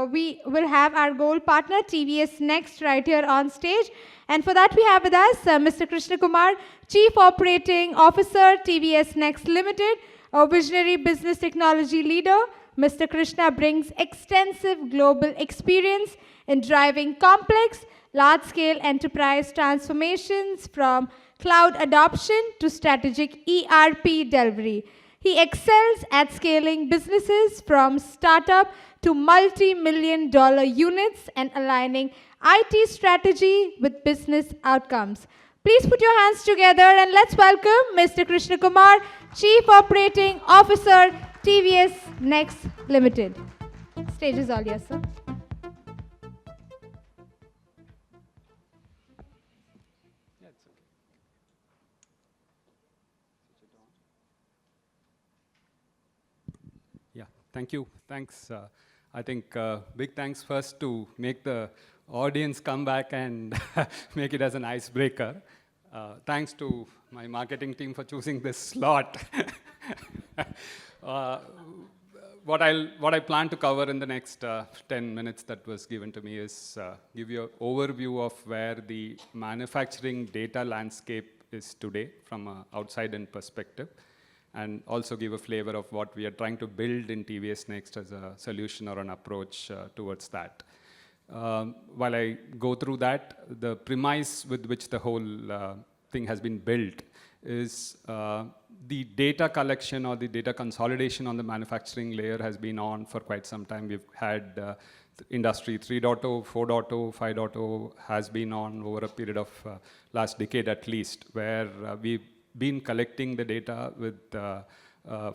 we will have our gold partner, TVS Next, right here on stage. And for that, we have with us Mr. Krishna Kumar, Chief Operating Officer, TVS Next Limited, a visionary business technology leader. Mr. Krishna brings extensive global experience in driving complex, large-scale enterprise transformations from cloud adoption to strategic ERP delivery. He excels at scaling businesses from startup to multi-million-dollar units and aligning IT strategy with business outcomes. Please put your hands together and let's welcome Mr. Krishna Kumar, Chief Operating Officer, TVS Next Limited. Stage is all yours, sir. Yeah, thank you. Thanks. I think big thanks first to make the audience come back and make it as an icebreaker. Thanks to my marketing team for choosing this slot. What I plan to cover in the next 10 minutes that was given to me is give you an overview of where the manufacturing data landscape is today from an outside-in perspective, and also give a flavor of what we are trying to build in TVS Next as a solution or an approach towards that. While I go through that, the premise with which the whole thing has been built is the data collection or the data consolidation on the manufacturing layer has been on for quite some time. We've had industry 3.0, 4.0, 5.0 has been on over a period of last decade at least, where we've been collecting the data with,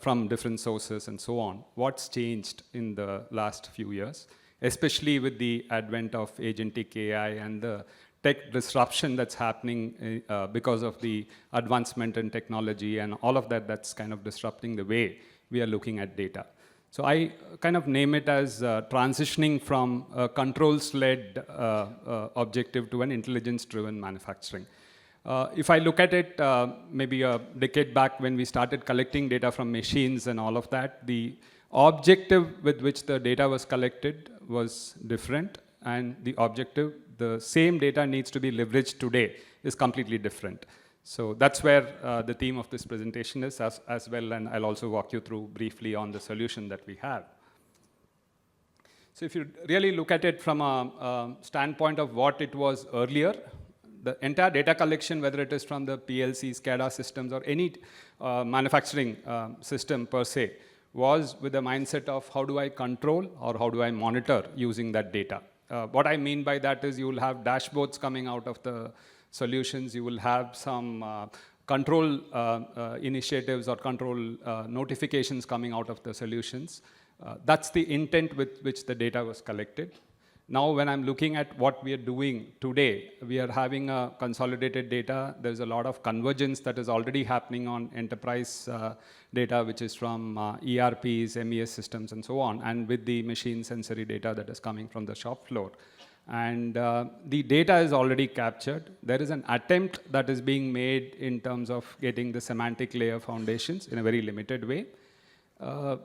from different sources and so on. What's changed in the last few years, especially with the advent of Agentic AI and the tech disruption that's happening because of the advancement in technology and all of that that's kind of disrupting the way we are looking at data. So I kind of name it as transitioning from a controls-led objective to an intelligence-driven manufacturing. If I look at it maybe a decade back when we started collecting data from machines and all of that, the objective with which the data was collected was different, and the objective, the same data needs to be leveraged today, is completely different. So that's where the theme of this presentation is as well, and I'll also walk you through briefly on the solution that we have. So if you really look at it from a standpoint of what it was earlier, the entire data collection, whether it is from the PLCs, SCADA systems, or any manufacturing system per se, was with the mindset of how do I control or how do I monitor using that data. What I mean by that is you will have dashboards coming out of the solutions, you will have some control initiatives or control notifications coming out of the solutions. That's the intent with which the data was collected. Now, when I'm looking at what we are doing today, we are having a consolidated data. There's a lot of convergence that is already happening on enterprise data, which is from ERPs, MES systems, and so on, and with the machine sensory data that is coming from the shop floor. And the data is already captured. There is an attempt that is being made in terms of getting the semantic layer foundations in a very limited way.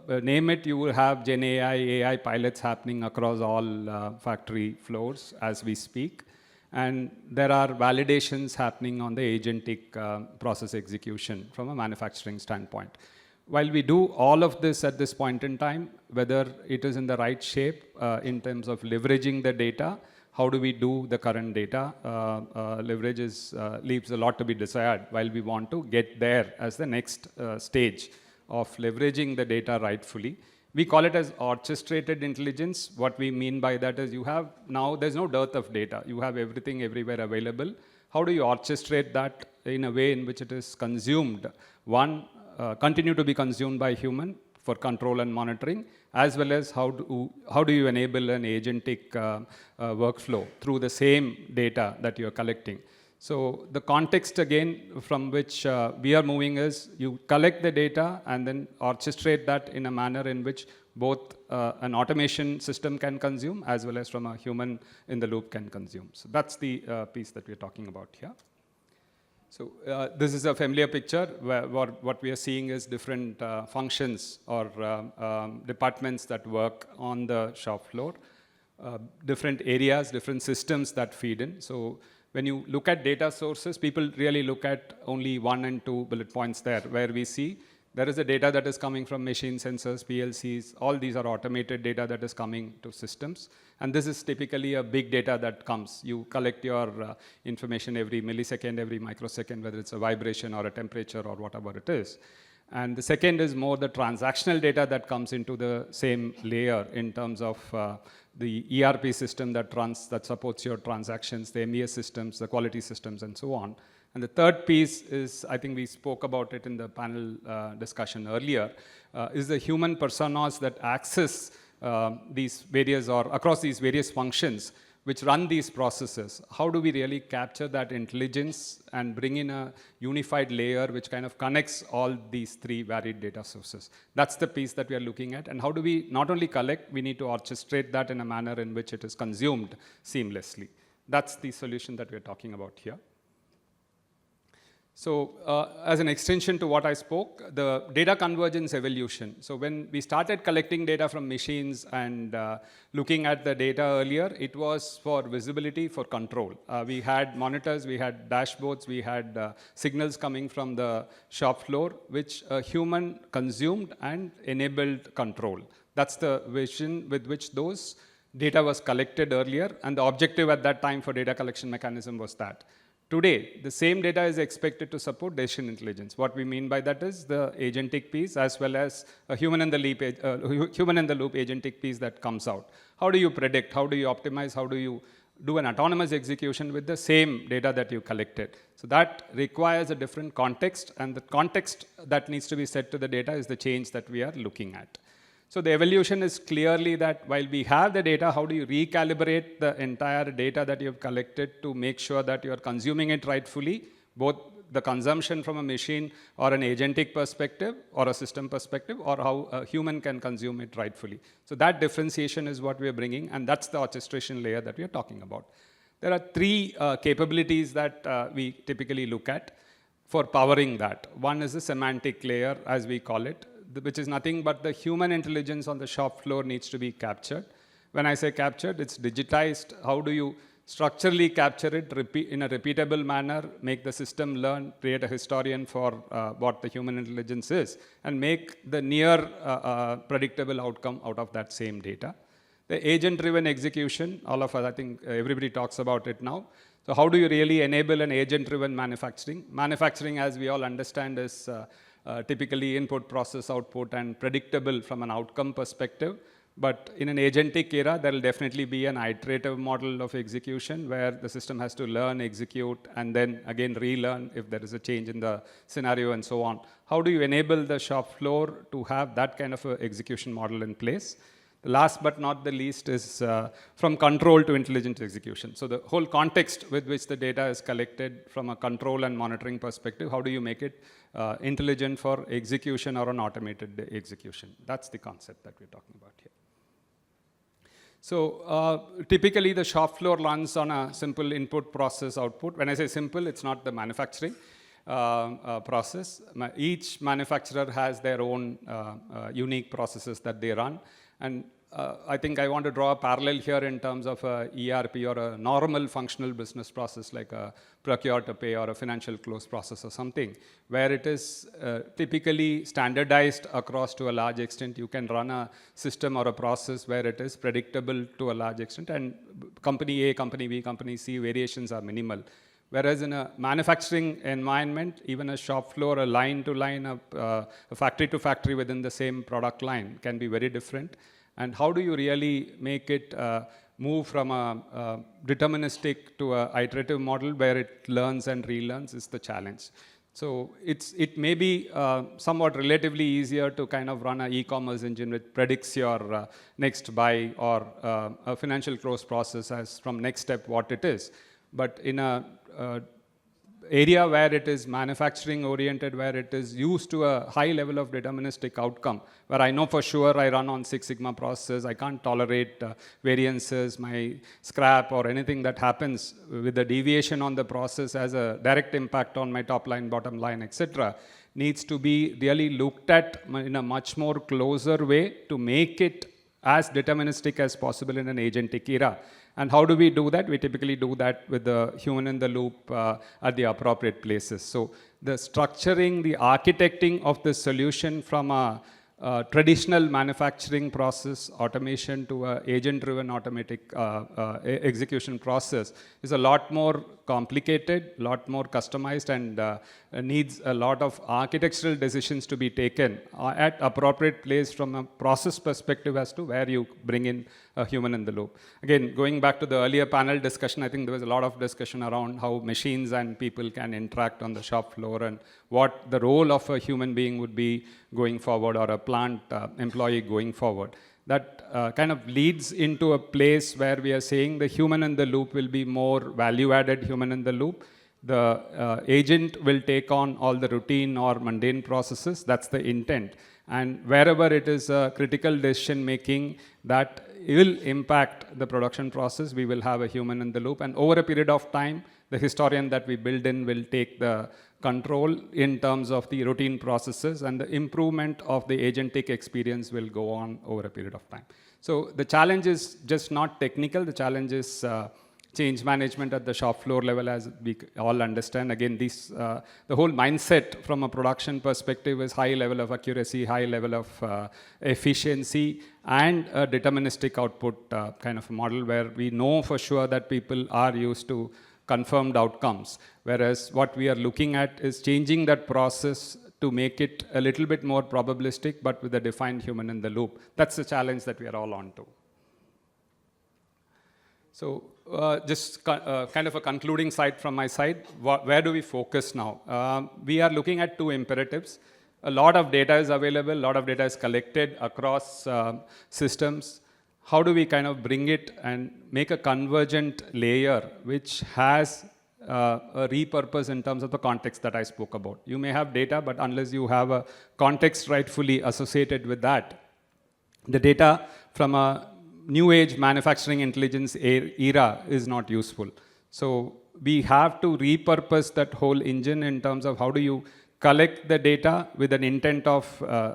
Name it, you will have Gen AI pilots happening across all factory floors as we speak. And there are validations happening on the agentic process execution from a manufacturing standpoint. While we do all of this at this point in time, whether it is in the right shape in terms of leveraging the data, how do we do the current data? Leverage leaves a lot to be desired while we want to get there as the next stage of leveraging the data rightfully. We call it as orchestrated intelligence. What we mean by that is you have now, there's no dearth of data. You have everything everywhere available. How do you orchestrate that in a way in which it is consumed? One, continue to be consumed by human for control and monitoring, as well as how do you enable an agentic workflow through the same data that you're collecting. So the context again from which we are moving is you collect the data and then orchestrate that in a manner in which both an automation system can consume as well as from a human in the loop can consume. So that's the piece that we're talking about here. So this is a familiar picture where what we are seeing is different functions or departments that work on the shop floor. different areas, different systems that feed in. So when you look at data sources, people really look at only 1 and 2 bullet points there, where we see there is a data that is coming from machine sensors, PLCs, all these are automated data that is coming to systems. And this is typically a big data that comes. You collect your information every millisecond, every microsecond, whether it's a vibration or a temperature or whatever it is. And the second is more the transactional data that comes into the same layer in terms of the ERP system that runs, that supports your transactions, the MES systems, the quality systems, and so on. And the third piece is, I think we spoke about it in the panel discussion earlier, is the human personas that access these various or across these various functions which run these processes. How do we really capture that intelligence and bring in a unified layer which kind of connects all these three varied data sources? That's the piece that we are looking at. And how do we not only collect, we need to orchestrate that in a manner in which it is consumed seamlessly. That's the solution that we're talking about here. So as an extension to what I spoke, the data convergence evolution. So when we started collecting data from machines and looking at the data earlier, it was for visibility, for control. We had monitors, we had dashboards, we had signals coming from the shop floor, which a human consumed and enabled control. That's the vision with which those data was collected earlier, and the objective at that time for data collection mechanism was that. Today, the same data is expected to support decision intelligence. What we mean by that is the agentic piece as well as a human in the loop agentic piece that comes out. How do you predict? How do you optimize? How do you do an autonomous execution with the same data that you collected? So that requires a different context, and the context that needs to be set to the data is the change that we are looking at. So the evolution is clearly that while we have the data, how do you recalibrate the entire data that you've collected to make sure that you're consuming it rightfully, both the consumption from a machine or an agentic perspective or a system perspective, or how a human can consume it rightfully. So that differentiation is what we're bringing, and that's the orchestration layer that we're talking about. There are three capabilities that we typically look at for powering that. One is the semantic layer, as we call it, which is nothing but the human intelligence on the shop floor needs to be captured. When I say captured, it's digitized. How do you structurally capture it in a repeatable manner, make the system learn, create a historian for what the human intelligence is, and make the near predictable outcome out of that same data. The agent-driven execution, all of us, I think everybody talks about it now. So how do you really enable an agent-driven manufacturing? Manufacturing, as we all understand, is typically input, process, output, and predictable from an outcome perspective. But in an agentic era, there will definitely be an iterative model of execution where the system has to learn, execute, and then again relearn if there is a change in the scenario and so on. How do you enable the shop floor to have that kind of an execution model in place? The last but not the least is from control to intelligent execution. So the whole context with which the data is collected from a control and monitoring perspective, how do you make it intelligent for execution or an automated execution? That's the concept that we're talking about here. So typically the shop floor runs on a simple input, process, output. When I say simple, it's not the manufacturing process. Each manufacturer has their own unique processes that they run. And I think I want to draw a parallel here in terms of a ERP or a normal functional business process like a procure to pay or a financial close process or something, where it is typically standardized across to a large extent. You can run a system or a process where it is predictable to a large extent, and company A, company B, company C, variations are minimal. Whereas in a manufacturing environment, even a shop floor, a line to line, a factory to factory within the same product line can be very different. And how do you really make it move from a deterministic to an iterative model where it learns and relearns is the challenge. So it may be somewhat relatively easier to kind of run an e-commerce engine which predicts your next buy, or a financial close process as from next step what it is. But in a area where it is manufacturing oriented, where it is used to a high level of deterministic outcome, where I know for sure I run on Six Sigma processes, I can't tolerate variances, my scrap or anything that happens with the deviation on the process has a direct impact on my top line, bottom line, etc., needs to be really looked at in a much more closer way to make it as deterministic as possible in an agentic era. And how do we do that? We typically do that with the human in the loop at the appropriate places. So the structuring, the architecting of the solution from a traditional manufacturing process automation to an agent-driven automatic execution process is a lot more complicated, a lot more customized, and needs a lot of architectural decisions to be taken at appropriate place from a process perspective as to where you bring in a human in the loop. Again, going back to the earlier panel discussion, I think there was a lot of discussion around how machines and people can interact on the shop floor and what the role of a human being would be going forward, or a plant employee going forward. That kind of leads into a place where we are saying the human in the loop will be more value-added human in the loop. The agent will take on all the routine or mundane processes. That's the intent. And wherever it is a critical decision making that will impact the production process, we will have a human in the loop. And over a period of time, the historian that we build in will take the control in terms of the routine processes, and the improvement of the agentic experience will go on over a period of time. So the challenge is just not technical. The challenge is change management at the shop floor level, as we all understand. Again, the whole mindset from a production perspective is high level of accuracy, high level of efficiency, and a deterministic output kind of a model where we know for sure that people are used to confirmed outcomes. Whereas what we are looking at is changing that process to make it a little bit more probabilistic, but with a defined human in the loop. That's the challenge that we are all on to. So just kind of a concluding slide from my side. Where do we focus now? We are looking at two imperatives. A lot of data is available, a lot of data is collected across systems. How do we kind of bring it and make a convergent layer which has a repurpose in terms of the context that I spoke about? You may have data, but unless you have a context rightfully associated with that, the data from a new age manufacturing intelligence era is not useful. So we have to repurpose that whole engine in terms of how do you collect the data with an intent of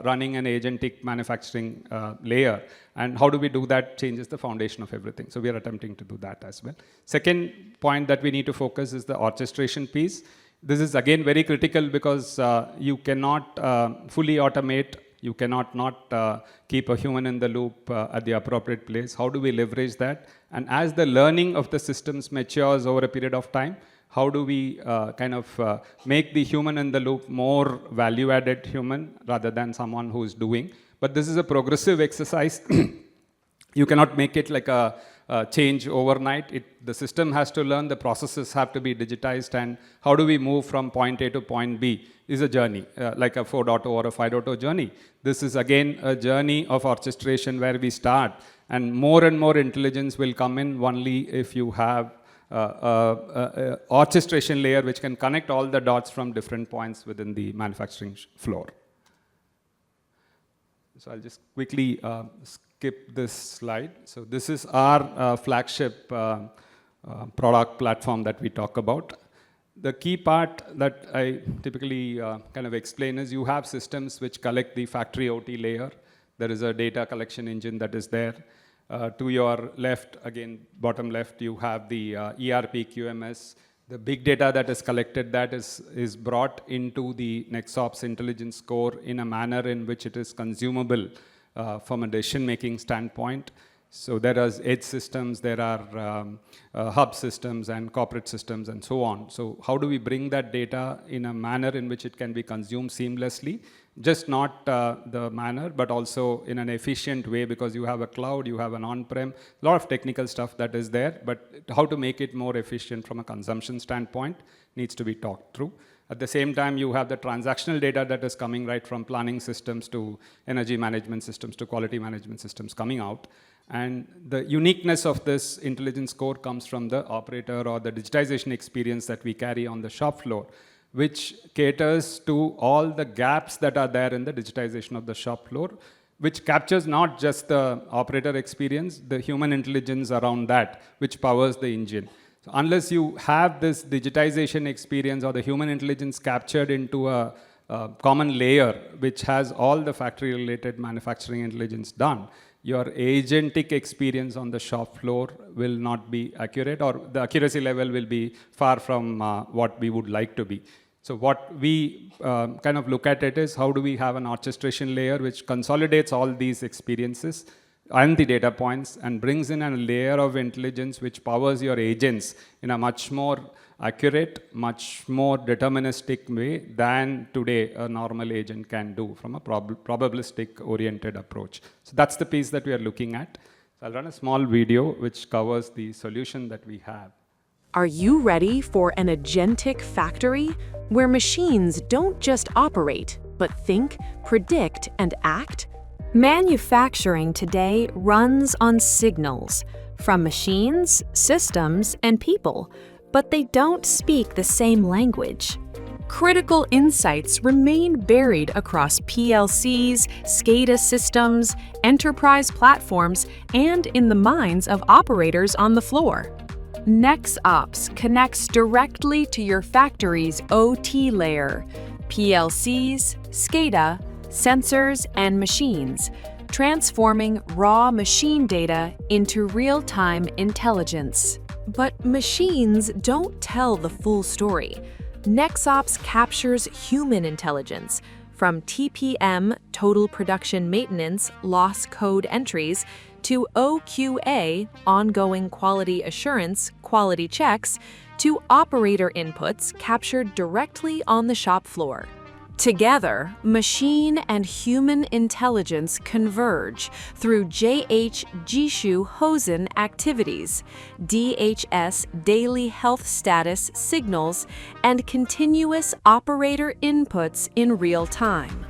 running an agentic manufacturing layer. And how do we do that changes the foundation of everything. So we are attempting to do that as well. Second point that we need to focus is the orchestration piece. This is again very critical because you cannot fully automate. You cannot not keep a human in the loop at the appropriate place. How do we leverage that? And as the learning of the systems matures over a period of time, how do we kind of make the human in the loop more value-added human rather than someone who is doing? But this is a progressive exercise. You cannot make it like a change overnight. The system has to learn, the processes have to be digitized, and how do we move from point A to point B is a journey, like a 4.0 or a 5.0 journey. This is again a journey of orchestration where we start, and more intelligence will come in only if you have orchestration layer which can connect all the dots from different points within the manufacturing floor. So I'll just quickly skip this slide. So this is our flagship product platform that we talk about. The key part that I typically kind of explain is you have systems which collect the factory OT layer. There is a data collection engine that is there. To your left, again, bottom left, you have the ERP QMS. The big data that is collected, that is brought into the NextOps intelligence core in a manner in which it is consumable from a decision-making standpoint. So there are edge systems, there are hub systems and corporate systems and so on. So how do we bring that data in a manner in which it can be consumed seamlessly? Just not the manner, but also in an efficient way, because you have a cloud, you have an on-prem, a lot of technical stuff that is there, but how to make it more efficient from a consumption standpoint needs to be talked through. At the same time, you have the transactional data that is coming right from planning systems to energy management systems to quality management systems coming out. And the uniqueness of this intelligence core comes from the operator or the digitization experience that we carry on the shop floor, which caters to all the gaps that are there in the digitization of the shop floor, which captures not just the operator experience, the human intelligence around that, which powers the engine. So unless you have this digitization experience or the human intelligence captured into a common layer, which has all the factory-related manufacturing intelligence done, your agentic experience on the shop floor will not be accurate, or the accuracy level will be far from what we would like to be. So what we kind of look at it is, how do we have an orchestration layer which consolidates all these experiences and the data points and brings in a layer of intelligence which powers your agents in a much more accurate, much more deterministic way than today a normal agent can do from a probabilistic oriented approach. So that's the piece that we are looking at. So I'll run a small video which covers the solution that we have. Are you ready for an agentic factory where machines don't just operate, but think, predict, and act? Manufacturing today runs on signals from machines, systems, and people, but they don't speak the same language. Critical insights remain buried across PLCs, SCADA systems, enterprise platforms, and in the minds of operators on the floor. NextOps connects directly to your factory's OT layer, PLCs, SCADA, sensors, and machines, transforming raw machine data into real-time intelligence. But machines don't tell the full story. NextOps captures human intelligence, from TPM, total production maintenance, loss code entries, to OQA, ongoing quality assurance, quality checks, to operator inputs captured directly on the shop floor. Together, machine and human intelligence converge through JH Jishu Hosen activities, DHS daily health status signals, and continuous operator inputs in real time.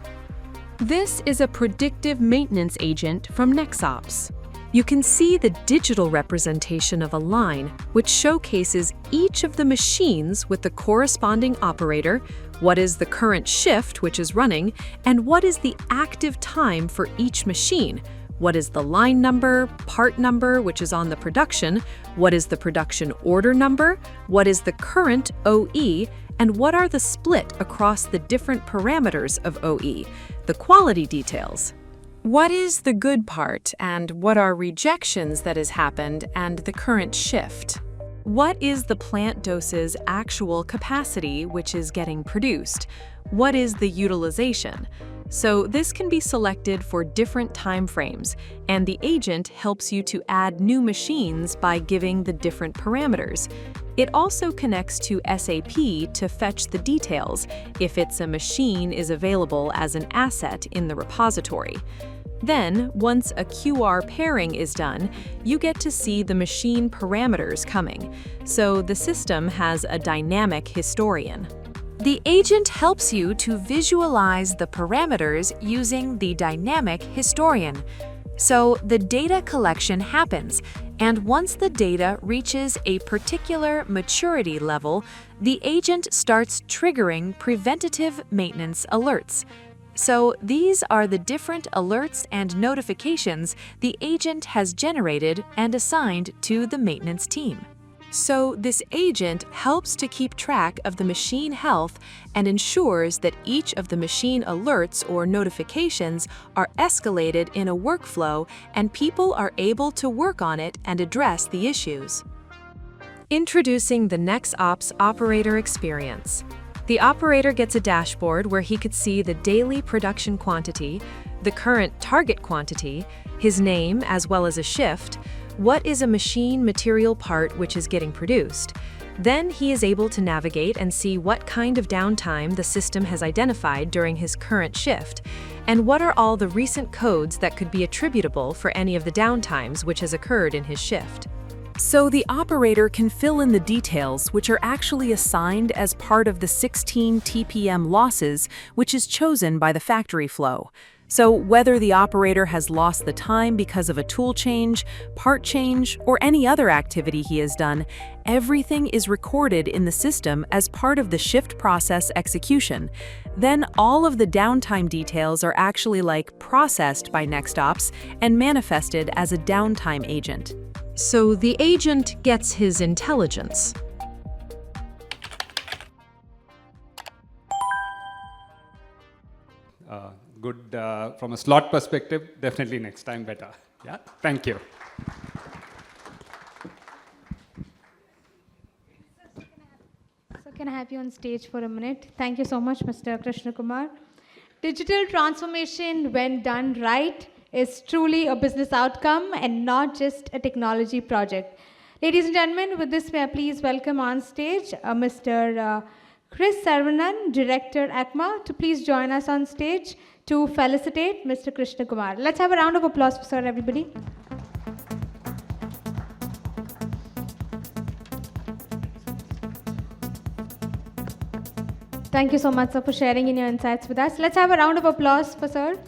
This is a predictive maintenance agent from NextOps. You can see the digital representation of a line, which showcases each of the machines with the corresponding operator, what is the current shift which is running, and what is the active time for each machine, what is the line number, part number which is on the production, what is the production order number, what is the current OE, and what are the split across the different parameters of OE, the quality details. What is the good part, and what are rejections that has happened, and the current shift? What is the plant dose's actual capacity which is getting produced? What is the utilization? So this can be selected for different time frames, and the agent helps you to add new machines by giving the different parameters. It also connects to SAP to fetch the details if a machine is available as an asset in the repository. Then, once a QR pairing is done, you get to see the machine parameters coming, so the system has a dynamic historian. The agent helps you to visualize the parameters using the dynamic historian. So the data collection happens, and once the data reaches a particular maturity level, the agent starts triggering preventative maintenance alerts. So these are the different alerts and notifications the agent has generated and assigned to the maintenance team. So this agent helps to keep track of the machine health and ensures that each of the machine alerts or notifications are escalated in a workflow and people are able to work on it and address the issues. Introducing the NextOps operator experience. The operator gets a dashboard where he could see the daily production quantity, the current target quantity, his name as well as a shift, what is a machine material part which is getting produced. Then he is able to navigate and see what kind of downtime the system has identified during his current shift, and what are all the recent codes that could be attributable for any of the downtimes which has occurred in his shift. So the operator can fill in the details which are actually assigned as part of the 16 TPM losses which is chosen by the factory flow. So whether the operator has lost the time because of a tool change, part change, or any other activity he has done, everything is recorded in the system as part of the shift process execution. Then all of the downtime details are actually processed by NextOps and manifested as a downtime agent. So the agent gets his intelligence. Good from a slot perspective, definitely next time better. Yeah, thank you. So can I have you on stage for a minute? Thank you so much, Mr. Krishna Kumar. Digital transformation, when done right, is truly a business outcome and not just a technology project. Ladies and gentlemen, with this, may I please welcome on stage Mr. Chris Saravanan, Director ACMA, to please join us on stage to felicitate Mr. Krishna Kumar. Let's have a round of applause for sir, everybody. Thank you so much, sir, for sharing in your insights with us. Let's have a round of applause for sir.